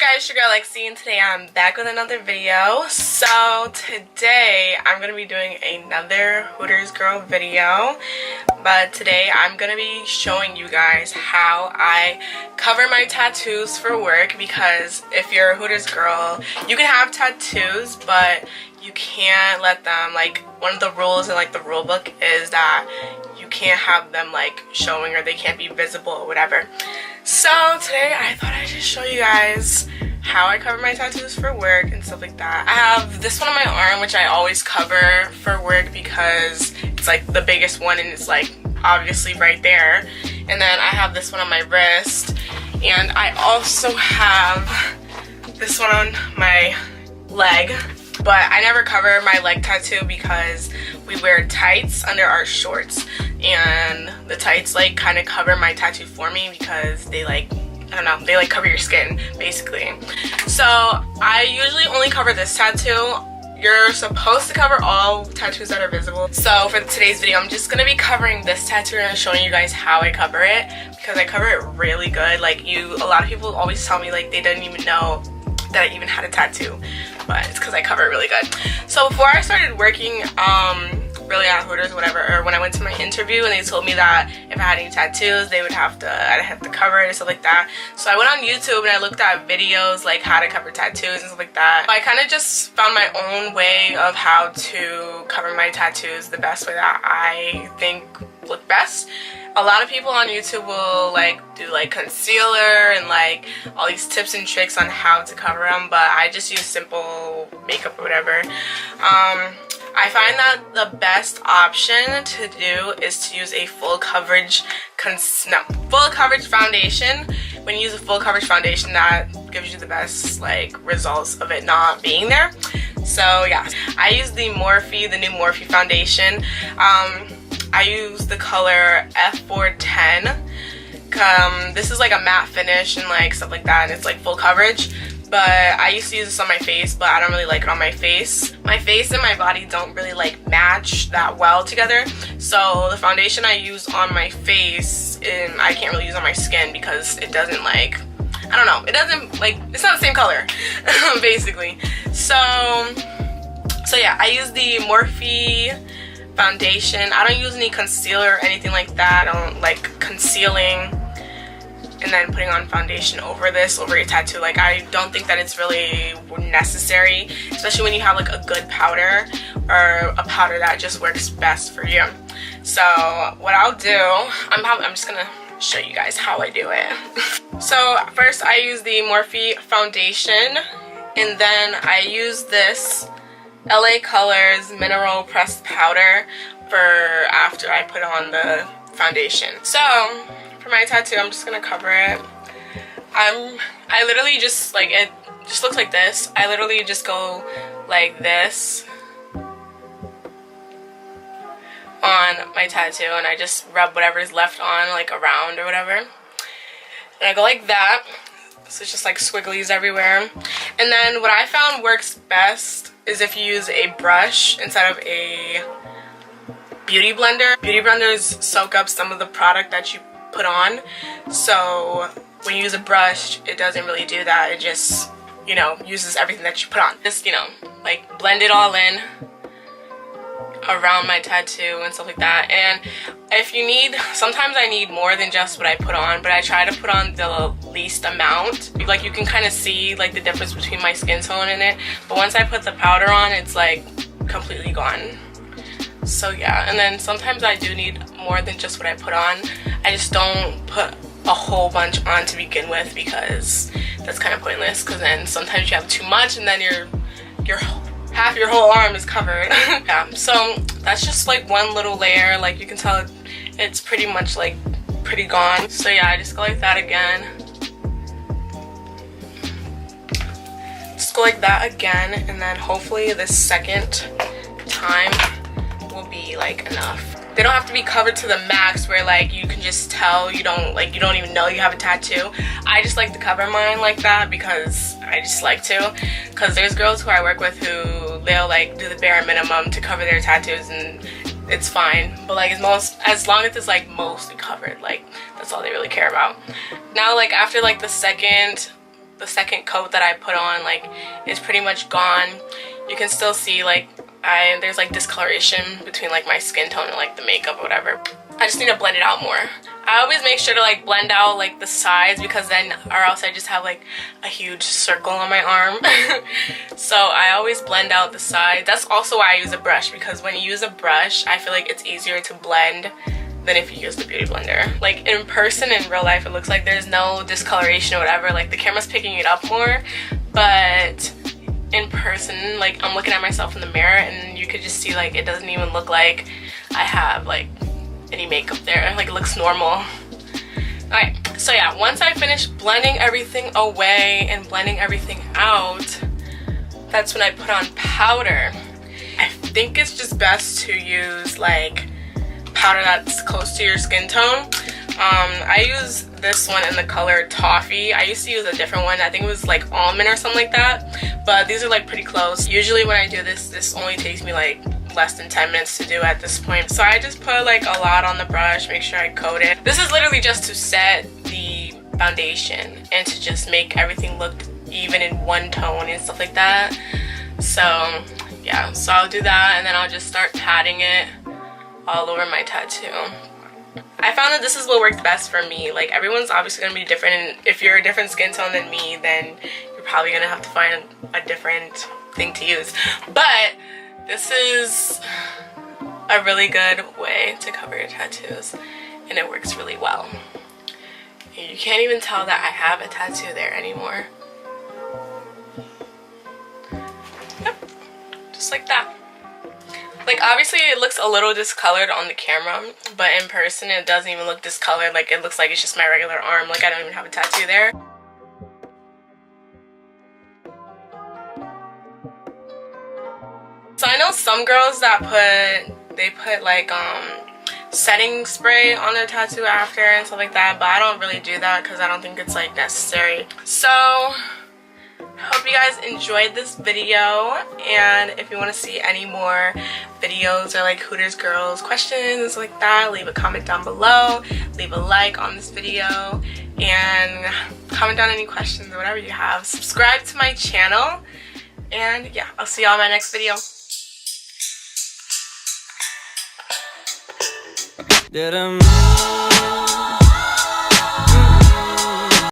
guys, it's your girl Lexi, and today I'm back with another video. So today I'm going to be doing another Hooters girl video, but today I'm going to be showing you guys how I cover my tattoos for work, because if you're a Hooters girl, you can have tattoos, but you can't let them, like, one of the rules in like the rule book is that you can't have them like showing, or they can't be visible or whatever. So today I thought I'd just show you guys how I cover my tattoos for work and stuff like that. I have this one on my arm, which I always cover for work because it's like the biggest one and it's like obviously right there. And then I have this one on my wrist, and I also have this one on my leg. But I never cover my leg tattoo because we wear tights under our shorts, and the tights like kind of cover my tattoo for me because they like, I don't know, they like cover your skin basically. So I usually only cover this tattoo. You're supposed to cover all tattoos that are visible. So for today's video, I'm just gonna be covering this tattoo and showing you guys how I cover it, because I cover it really good. Like, a lot of people always tell me like they didn't even know that I even had a tattoo, but it's because I cover it really good. So before I started working really at Hooters or whatever, or when I went to my interview and they told me that if I had any tattoos, I'd have to cover it and stuff like that. So I went on YouTube and I looked at videos like how to cover tattoos and stuff like that. I kind of just found my own way of how to cover my tattoos the best way that I think look best. A lot of people on YouTube will like do like concealer and like all these tips and tricks on how to cover them, but I just use simple makeup or whatever. I find that the best option to do is to use a full coverage foundation. When you use a full coverage foundation, that gives you the best like results of it not being there. So yeah, I use the new Morphe foundation. I use the color F410. This is like a matte finish and like stuff like that, and it's like full coverage. But I used to use this on my face, but I don't really like it on my face. My face and my body don't really like match that well together. So the foundation I use on my face, and I can't really use on my skin because it doesn't like, I don't know, it doesn't like, it's not the same color basically. So yeah, I use the Morphe foundation. I don't use any concealer or anything like that. I don't like concealing and then putting on foundation over your tattoo. Like, I don't think that it's really necessary, especially when you have like a good powder, or a powder that just works best for you. So what I'll do, I'm just gonna show you guys how I do it. So first I use the Morphe foundation, and then I use this LA Colors mineral pressed powder for after I put on the foundation. So for my tattoo, I'm just gonna cover it. I literally just, like, it just looks like this. I literally just go like this on my tattoo, and I just rub whatever's left on, like around or whatever, and I go like that. So it's just like squigglies everywhere. And then what I found works best is if you use a brush instead of a beauty blender. Beauty blenders soak up some of the product that you put on, so when you use a brush, it doesn't really do that. It just, you know, uses everything that you put on. Just, you know, like blend it all in around my tattoo and stuff like that. And if you need, sometimes I need more than just what I put on, but I try to put on the least amount. Like, you can kind of see like the difference between my skin tone in it, but once I put the powder on, it's like completely gone. So yeah, and then sometimes I do need more than just what I put on. I just don't put a whole bunch on to begin with, because that's kind of pointless, because then sometimes you have too much and then half your whole arm is covered. Yeah, so that's just like one little layer. Like, you can tell it's pretty much like pretty gone. So yeah, I just go like that again. Just go like that again, and then hopefully the second time will be like enough. They don't have to be covered to the max where like you can just tell you don't even know you have a tattoo. I just like to cover mine like that because I just like to. Because there's girls who I work with who they'll like do the bare minimum to cover their tattoos, and it's fine. But like as long as it's like mostly covered, like that's all they really care about. Now, like after like the second the second coat that I put on like is pretty much gone. You can still see like there's like discoloration between like my skin tone and like the makeup or whatever. I just need to blend it out more. I always make sure to like blend out like the sides, because then or else I just have like a huge circle on my arm. So I always blend out the sides. That's also why I use a brush, because when you use a brush I feel like it's easier to blend than if you use the beauty blender. Like in person, in real life, it looks like there's no discoloration or whatever, like the camera's picking it up more, but in person, like I'm looking at myself in the mirror and you could just see like it doesn't even look like I have like any makeup there. Like it looks normal. Alright, so yeah, once I finish blending everything away and blending everything out, that's when I put on powder. I think it's just best to use like powder that's close to your skin tone. I use this one in the color Toffee. I used to use a different one. I think it was like almond or something like that, but these are like pretty close. Usually when I do this only takes me like less than 10 minutes to do at this point. So I just put like a lot on the brush, make sure I coat it. This is literally just to set the foundation and to just make everything look even in one tone and stuff like that. So yeah, so I'll do that and then I'll just start patting it all over my tattoo. I found that this is what worked best for me. Like everyone's obviously gonna be different, and if you're a different skin tone than me, then you're probably gonna have to find a different thing to use. But this is a really good way to cover your tattoos, and it works really well. You can't even tell that I have a tattoo there anymore. Yep, just like that. Like obviously it looks a little discolored on the camera, but in person it doesn't even look discolored. Like it looks like it's just my regular arm. Like I don't even have a tattoo there. So I know some girls that put like setting spray on their tattoo after and stuff like that, but I don't really do that because I don't think it's like necessary. So hope you guys enjoyed this video, and if you want to see any more videos or like Hooters girls questions like that, leave a comment down below, leave a like on this video, and comment down any questions or whatever you have. Subscribe to my channel, and yeah, I'll see y'all in my next video. Did I